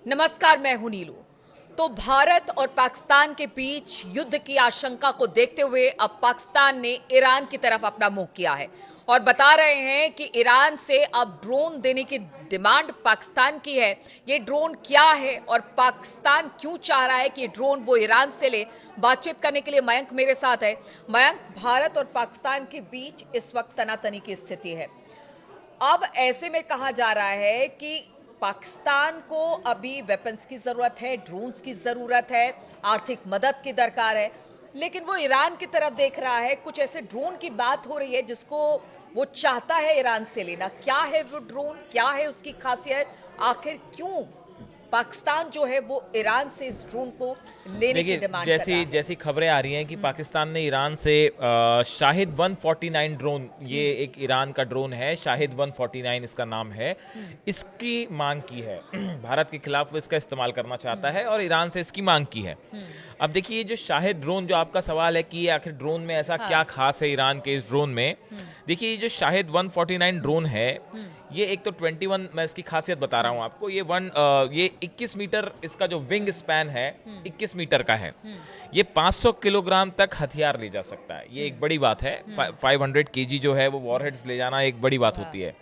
नमस्कार, मैं हूं नीलू। तो भारत और पाकिस्तान के बीच युद्ध की आशंका को देखते हुए अब पाकिस्तान ने ईरान की तरफ अपना मुंह किया है और बता रहे हैं कि ईरान से अब ड्रोन देने की डिमांड पाकिस्तान की है। ये ड्रोन क्या है और पाकिस्तान क्यों चाह रहा है कि ये ड्रोन वो ईरान से ले, बातचीत करने के लिए मयंक मेरे साथ है। मयंक, भारत और पाकिस्तान के बीच इस वक्त तनातनी की स्थिति है। अब ऐसे में कहा जा रहा है कि पाकिस्तान को अभी वेपन्स की जरूरत है, ड्रोन्स की जरूरत है, आर्थिक मदद की दरकार है, लेकिन वो ईरान की तरफ देख रहा है। कुछ ऐसे ड्रोन की बात हो रही है जिसको वो चाहता है ईरान से लेना। क्या है वो ड्रोन, क्या है उसकी खासियत, आखिर क्यों पाकिस्तान जो है वो ईरान से इस ड्रोन को लेने की डिमांड कर रहा है? जैसी खबरें आ रही हैं कि पाकिस्तान ने ईरान से शाहिद 149 ड्रोन, ये एक ईरान का ड्रोन है, शाहिद 149 इसका नाम है, इसकी मांग की है। भारत के खिलाफ वो इसका इस्तेमाल करना चाहता है और ईरान से इसकी मांग की है। अब देखिए, ये जो शाहिद ड्रोन, जो आपका सवाल है कि ये आखिर ड्रोन में ऐसा क्या खास है ईरान के इस ड्रोन में, देखिए ये जो शाहिद 149 ड्रोन है, ये एक तो 21, मैं इसकी खासियत बता रहा हूँ आपको, ये 21 मीटर इसका जो विंग स्पैन है 21 मीटर का है। ये 500 किलोग्राम तक हथियार ले जा सकता है, ये एक बड़ी बात है। 500 केजी जो है वो वॉरहेड्स ले जाना एक बड़ी बात होती है।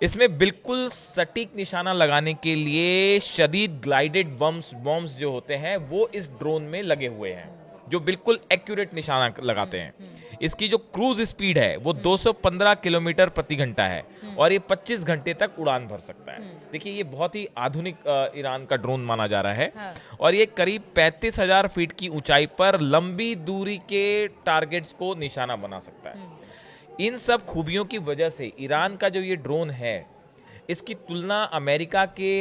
इसमें बिल्कुल सटीक निशाना लगाने के लिए शदीद ग्लाइडेड बम्स जो होते हैं वो इस ड्रोन में लगे हुए हैं, जो बिल्कुल एक्यूरेट निशाना लगाते हैं। इसकी जो क्रूज स्पीड है वो 215 किलोमीटर प्रति घंटा है और ये 25 घंटे तक उड़ान भर सकता है। देखिए, ये बहुत ही आधुनिक ईरान का ड्रोन माना जा रहा है। और ये करीब 35,000 फीट की ऊंचाई पर लंबी दूरी के टारगेट्स को निशाना बना सकता है। इन सब खूबियों की वजह से ईरान का जो ये ड्रोन है, इसकी तुलना अमेरिका के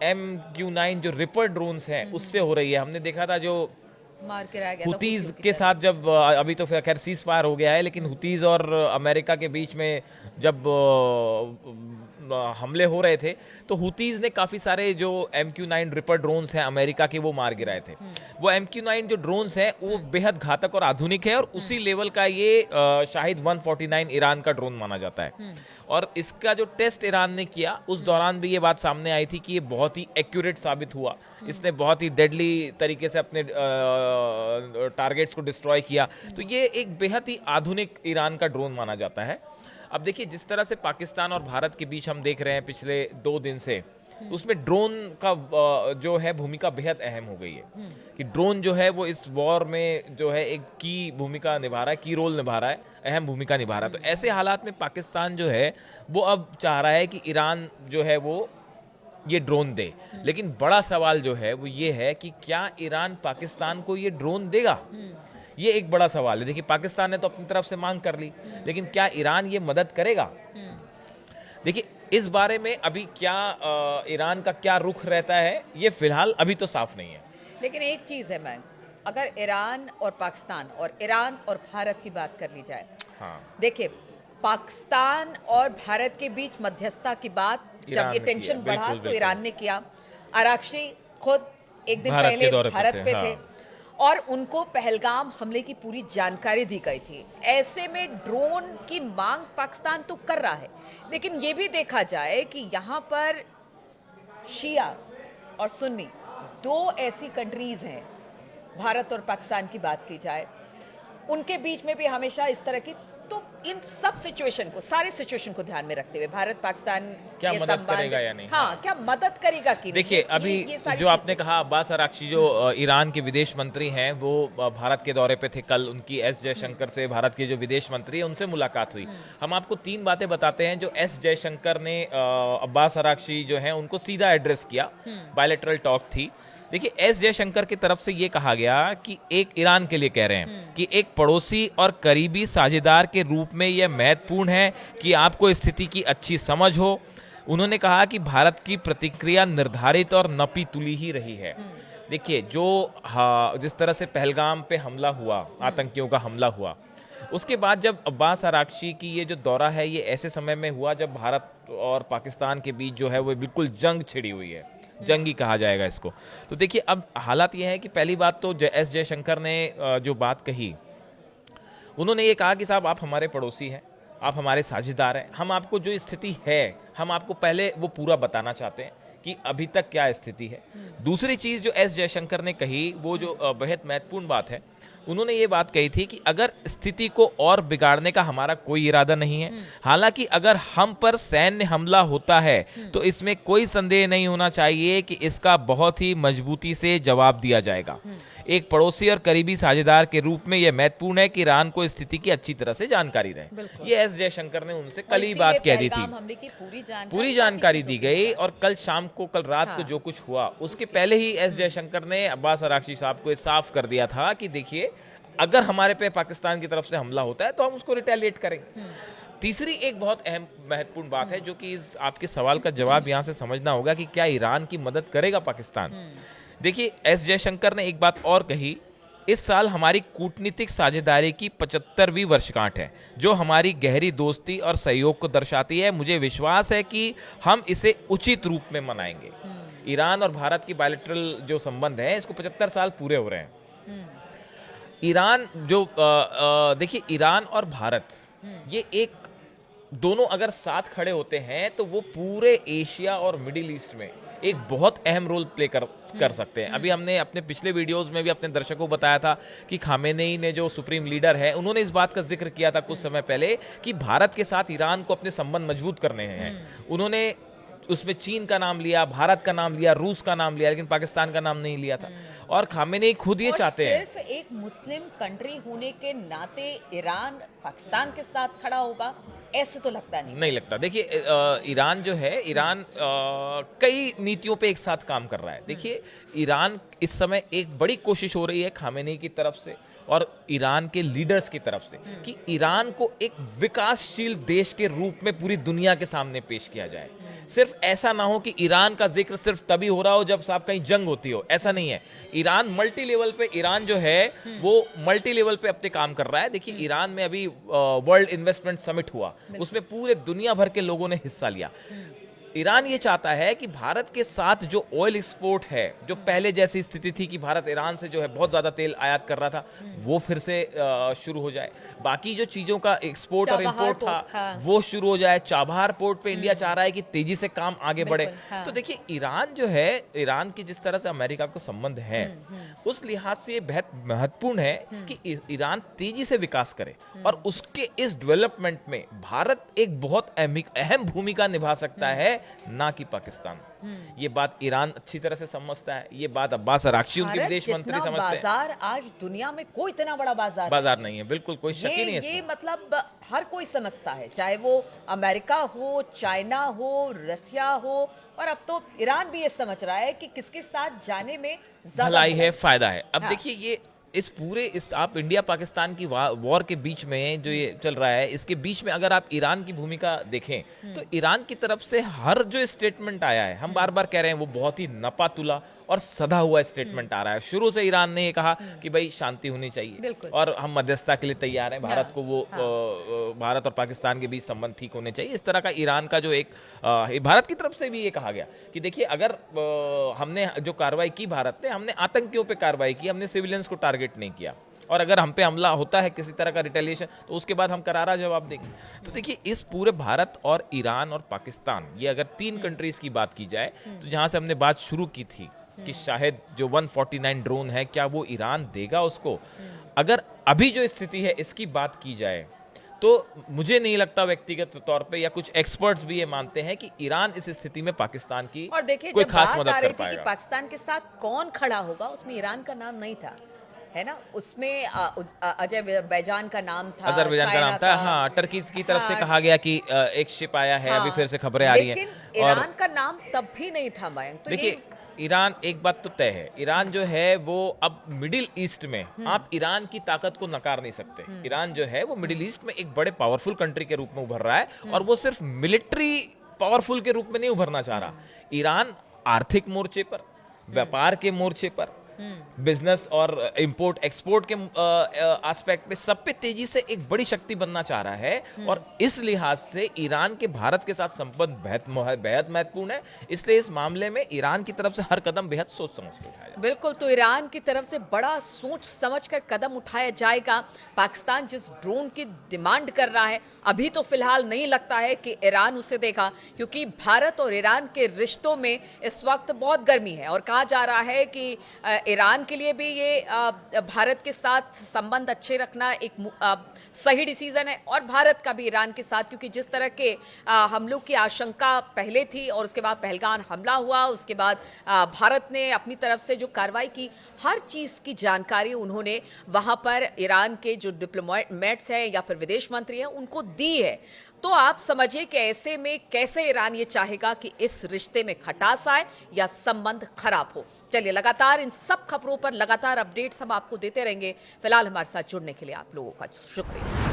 MQ-9 जो रिपर ड्रोन्स हैं उससे हो रही है। हमने देखा था जो मार के रह गया हुतीज के साथ, जब अभी तो खैर सीज फायर हो गया है, लेकिन हुतीज और अमेरिका के बीच में जब हमले हो रहे थे तो हुतीज ने काफ़ी सारे जो MQ-9 रिपर ड्रोन्स हैं अमेरिका के, वो मार गिराए थे। वो MQ-9 जो ड्रोन्स हैं वो बेहद घातक और आधुनिक है और उसी लेवल का ये शाहिद 149 ईरान का ड्रोन माना जाता है। और इसका जो टेस्ट ईरान ने किया उस दौरान भी ये बात सामने आई थी कि ये बहुत ही एक्यूरेट साबित हुआ। इसने बहुत ही डेडली तरीके से अपने टारगेट्स को डिस्ट्रॉय किया। तो ये एक बेहद ही आधुनिक ईरान का ड्रोन माना जाता है। अब देखिए, जिस तरह से पाकिस्तान और भारत के बीच हम देख रहे हैं पिछले 2 दिन से, उसमें ड्रोन का जो है भूमिका बेहद अहम हो गई है कि ड्रोन जो है वो इस वॉर में जो है एक की भूमिका निभा रहा है, की रोल निभा रहा है, अहम भूमिका निभा रहा है। तो ऐसे हालात में पाकिस्तान जो है वो अब चाह रहा है कि ईरान जो है वो ये ड्रोन दे। लेकिन बड़ा सवाल जो है वो ये है कि क्या ईरान पाकिस्तान को ये ड्रोन देगा? ये एक बड़ा सवाल है। देखिए, पाकिस्तान ने तो अपनी तरफ से मांग कर ली, लेकिन क्या ईरान ये मदद करेगा? देखिए, इस बारे में अभी क्या ईरान का क्या रुख रहता है, ये फिलहाल अभी तो साफ नहीं है। लेकिन एक चीज है, मैं अगर ईरान और पाकिस्तान और ईरान और भारत की बात कर ली जाए, देखिए पाकिस्तान और भारत के बीच मध्यस्थता की बात जब ये टेंशन बढ़ा तो ईरान ने किया। आराक्ची खुद एक दिन पहले भारत पे थे और उनको पहलगाम हमले की पूरी जानकारी दी गई थी। ऐसे में ड्रोन की मांग पाकिस्तान तो कर रहा है, लेकिन ये भी देखा जाए कि यहाँ पर शिया और सुन्नी 2 ऐसी कंट्रीज हैं, भारत और पाकिस्तान की बात की जाए, उनके बीच में भी हमेशा इस तरह की, तो इन सब सिचुएशन को, सारे सिचुएशन को ध्यान में रखते हुए भारत पाकिस्तान क्या मदद करेगा या नहीं? क्या मदद करेगा कि देखिए, अभी जो आपने कहा, अब्बास अराक्ची जो ईरान के विदेश मंत्री हैं, वो भारत के दौरे पे थे कल। उनकी एस जयशंकर से, भारत के जो विदेश मंत्री हैं, उनसे मुलाकात हुई। हम आपको 3 बातें बताते हैं जो एस जयशंकर ने अब्बास अराक्ची जो है उनको सीधा एड्रेस किया। बायलैटरल टॉक थी। देखिए, एस जयशंकर की तरफ से ये कहा गया कि एक ईरान के लिए कह रहे हैं कि एक पड़ोसी और करीबी साझेदार के रूप में यह महत्वपूर्ण है कि आपको स्थिति की अच्छी समझ हो। उन्होंने कहा कि भारत की प्रतिक्रिया निर्धारित और नपी तुली ही रही है। देखिए, जिस तरह से पहलगाम पे हमला हुआ, आतंकियों का हमला हुआ, उसके बाद जब अब्बास अराक्ची की ये जो दौरा है ये ऐसे समय में हुआ जब भारत और पाकिस्तान के बीच जो है वो बिल्कुल जंग छिड़ी हुई है, जंगी कहा जाएगा इसको। तो देखिए, अब हालात ये है कि पहली बात तो एस जयशंकर ने जो बात कही, उन्होंने ये कहा कि साहब आप हमारे पड़ोसी हैं, आप हमारे साझेदार हैं, हम आपको जो स्थिति है हम आपको पहले वो पूरा बताना चाहते हैं कि अभी तक क्या स्थिति है। दूसरी चीज जो एस जयशंकर ने कही, वो जो बेहद महत्वपूर्ण बात है, उन्होंने ये बात कही थी कि अगर स्थिति को और बिगाड़ने का हमारा कोई इरादा नहीं है, हालांकि अगर हम पर सैन्य हमला होता है तो इसमें कोई संदेह नहीं होना चाहिए कि इसका बहुत ही मजबूती से जवाब दिया जाएगा। एक पड़ोसी और करीबी साझेदार के रूप में यह महत्वपूर्ण है कि ईरान को स्थिति की अच्छी तरह से जानकारी रहे। ये एस जयशंकर ने उनसे कल ही बात कह दी थी, पूरी जानकारी दी गई। और कल शाम को, कल रात को जो कुछ हुआ उसके पहले ही एस जयशंकर ने अब्बास अरागची साहब को साफ कर दिया था कि देखिए, अगर हमारे पे पाकिस्तान की तरफ से हमला होता है तो हम उसको रिटेलिएट करेंगे। तीसरी एक बहुत अहम महत्वपूर्ण बात है, जो कि इस आपके सवाल का जवाब यहाँ से समझना होगा कि क्या ईरान की मदद करेगा पाकिस्तान। देखिए, एस जयशंकर ने एक बात और कही, इस साल हमारी कूटनीतिक साझेदारी की 75वीं वर्षगांठ है, जो हमारी गहरी दोस्ती और सहयोग को दर्शाती है। मुझे विश्वास है कि हम इसे उचित रूप में मनाएंगे। ईरान और भारत की बायलैटरल जो संबंध है, इसको 75 साल पूरे हो रहे हैं। ईरान जो देखिए, ईरान और भारत ये एक दोनों अगर साथ खड़े होते हैं तो वो पूरे एशिया और मिडिल ईस्ट में एक बहुत अहम रोल प्ले कर सकते हैं। अभी हमने अपने पिछले वीडियोस में भी अपने दर्शकों को बताया था कि खामेनेई ने, जो सुप्रीम लीडर है, उन्होंने इस बात का जिक्र किया था कुछ समय पहले कि भारत के साथ ईरान को अपने संबंध मजबूत करने हैं। उन्होंने उसमें चीन का नाम लिया, भारत का नाम लिया, रूस का नाम लिया, लेकिन पाकिस्तान का नाम नहीं लिया था। और खामेनेई खुद ये चाहते हैं, सिर्फ एक मुस्लिम कंट्री होने के नाते ईरान पाकिस्तान के साथ खड़ा होगा, ऐसे तो लगता नहीं लगता। देखिए, ईरान जो है, ईरान कई नीतियों पे एक साथ काम कर रहा है। देखिए, ईरान इस समय एक बड़ी कोशिश हो रही है खामेनेई की तरफ से और ईरान के लीडर्स की तरफ से कि ईरान को एक विकासशील देश के रूप में पूरी दुनिया के सामने पेश किया जाए। सिर्फ ऐसा ना हो कि ईरान का जिक्र सिर्फ तभी हो रहा हो जब साहब कहीं जंग होती हो, ऐसा नहीं है। ईरान मल्टी लेवल पे, ईरान जो है वो मल्टी लेवल पे अपने काम कर रहा है। देखिए, ईरान में अभी वर्ल्ड इन्वेस्टमेंट समिट हुआ, उसमें पूरे दुनिया भर के लोगों ने हिस्सा लिया। ईरान ये चाहता है कि भारत के साथ जो ऑयल एक्सपोर्ट है, जो पहले जैसी स्थिति थी कि भारत ईरान से जो है बहुत ज्यादा तेल आयात कर रहा था, वो फिर से शुरू हो जाए। बाकी जो चीजों का एक्सपोर्ट और इंपोर्ट था, वो शुरू हो जाए। चाबहार पोर्ट पे इंडिया चाह रहा है कि तेजी से काम आगे बढ़े। तो देखिए, ईरान जो है, ईरान की जिस तरह से अमेरिका को संबंध है, उस लिहाज से ये बहुत महत्वपूर्ण है कि ईरान तेजी से विकास करे और उसके इस डेवलपमेंट में भारत एक बहुत अहम भूमिका निभा सकता है, ना कि पाकिस्तान। ये बात ईरान अच्छी तरह से समझता है, ये बात अब्बास अरागची उनके विदेश मंत्री समझते हैं। बाजार आज दुनिया में कोई इतना बड़ा बाजार नहीं है, बिल्कुल कोई शक ही नहीं है। ये मतलब हर कोई समझता है, चाहे वो अमेरिका हो, चाइना हो, रशिया हो, और अब तो ईरान भी ये समझ रहा है कि किसके साथ जाने में भलाई है, फायदा है। अब देखिए, ये इस पूरे आप इंडिया पाकिस्तान की वॉर के बीच में जो ये चल रहा है, इसके बीच में अगर आप ईरान की भूमिका देखें तो ईरान की तरफ से हर जो स्टेटमेंट आया है, हम बार बार कह रहे हैं, वो बहुत ही नपातुला और सधा हुआ स्टेटमेंट आ रहा है। शुरू से ईरान ने ये कहा कि भाई शांति होनी चाहिए और हम मध्यस्थता के लिए तैयार हैं, भारत को वो भारत और पाकिस्तान के बीच संबंध ठीक होने चाहिए। इस तरह का ईरान का जो एक भारत की तरफ से भी ये कहा गया कि देखिए, अगर हमने जो कार्रवाई की भारत ने, हमने आतंकियों पे कार्रवाई की, हमने सिविलियंस को टारगेट नहीं किया, और अगर हम पे हमला होता है किसी तरह का रिटेलिएशन, तो उसके बाद हम करारा जवाब देंगे। तो देखिए, इस पूरे भारत और ईरान और पाकिस्तान, ये अगर 3 कंट्रीज की बात की जाए, तो जहां से हमने बात शुरू की थी कि शायद जो 149 ड्रोन है, क्या वो ईरान देगा उसको, अगर अभी जो स्थिति है इसकी बात की जाए, तो मुझे नहीं लगता व्यक्तिगत तौर पे, या कुछ एक्सपर्ट्स भी ये मानते हैं कि ईरान इस स्थिति में पाकिस्तान की और देखिए, कोई खास बात मदद आ रही कर थी कि पाएगा। पाकिस्तान के साथ कौन खड़ा होगा, उसमें ईरान का नाम नहीं था, है ना। उसमें अजरबैजान का नाम था, अजरबैजान का नाम था, हाँ। टर्की की तरफ से कहा गया कि एक शिप आया है, अभी फिर से खबरें आ रही हैं, लेकिन ईरान का नाम तब भी नहीं था मयंक। तो देखिए, ईरान, एक बात तो तय है, ईरान जो है वो अब मिडिल ईस्ट में, आप ईरान की ताकत को नकार नहीं सकते। ईरान जो है वो मिडिल ईस्ट में एक बड़े पावरफुल कंट्री के रूप में उभर रहा है, और वो सिर्फ मिलिट्री पावरफुल के रूप में नहीं उभरना चाह रहा। ईरान आर्थिक मोर्चे पर, व्यापार के मोर्चे पर, बिजनेस और इंपोर्ट एक्सपोर्ट के एस्पेक्ट पे सब पे तेजी से एक बड़ी शक्ति बनना चाह रहा है, और इस लिहाज से ईरान के भारत के साथ संबंध बेहद महत्वपूर्ण है। इसलिए इस मामले में ईरान की तरफ से हर कदम बेहद सोच समझ के उठाया जाए। बिल्कुल, तो ईरान की तरफ से बड़ा सोच समझकर कदम उठाया जाएगा। पाकिस्तान जिस ड्रोन की डिमांड कर रहा है, अभी तो फिलहाल नहीं लगता है कि ईरान उसे देगा, क्योंकि भारत और ईरान के रिश्तों में इस वक्त बहुत गर्मी है और कहा जा रहा है कि ईरान के लिए भी ये भारत के साथ संबंध अच्छे रखना एक सही डिसीजन है, और भारत का भी ईरान के साथ, क्योंकि जिस तरह के हमलों की आशंका पहले थी और उसके बाद पहलगाम हमला हुआ, उसके बाद भारत ने अपनी तरफ से जो कार्रवाई की, हर चीज़ की जानकारी उन्होंने वहाँ पर ईरान के जो डिप्लोमेट्स हैं या फिर विदेश मंत्री हैं उनको दी है। तो आप समझिए कि ऐसे में कैसे ईरान ये चाहेगा कि इस रिश्ते में खटास आए या संबंध खराब हो। चलिए, लगातार इन सब खबरों पर लगातार अपडेट्स हम आपको देते रहेंगे। फिलहाल हमारे साथ जुड़ने के लिए आप लोगों का शुक्रिया।